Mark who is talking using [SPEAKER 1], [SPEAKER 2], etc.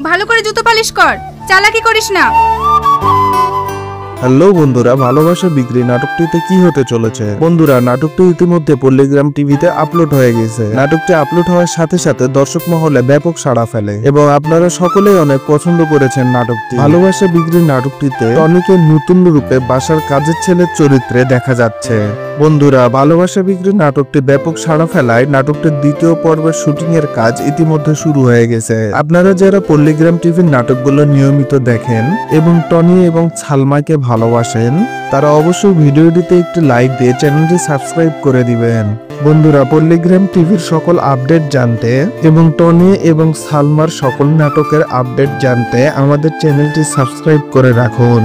[SPEAKER 1] ভালো করে জুতো পালিশ কর, চালাকি করিস না।
[SPEAKER 2] হ্যালো বন্ধুরা, ভালোবাসা বিক্রি নাটকটিতে কি হতে চলেছে? বন্ধুরা, নাটকটি ইতিমধ্যে পল্লিগ্রাম টিভিতে আপলোড হয়ে গেছে। নাটকটি আপলোড হওয়ার সাথে সাথে দর্শক মহলে ব্যাপক সাড়া ফেলে এবং আপনারা সকলেই অনেক পছন্দ করেছেন নাটকটি। ভালোবাসা বিক্রি নাটকটিতে টনিকে নতুন রূপে বাসার কাজের ছেলের চরিত্রে দেখা যাচ্ছে। বন্ধুরা, ভালোবাসা বিক্রি নাটকটি ব্যাপক সাড়া ফেলায় নাটকটির দ্বিতীয় পর্বের শুটিং এর কাজ ইতিমধ্যে শুরু হয়ে গেছে। আপনারা যারা পল্লিগ্রাম টিভির নাটকগুলো নিয়মিত দেখেন এবং টনি এবং সালমাকে ভালোবাসেন, তারা অবশ্যই ভিডিওটিতে একটি লাইক দিয়ে চ্যানেলটি সাবস্ক্রাইব করে দিবেন। বন্ধুরা, পল্লিগ্রাম টিভির সকল আপডেট জানতে এবং টনি এবং সালমার সকল নাটকের আপডেট জানতে আমাদের চ্যানেলটি সাবস্ক্রাইব করে রাখুন।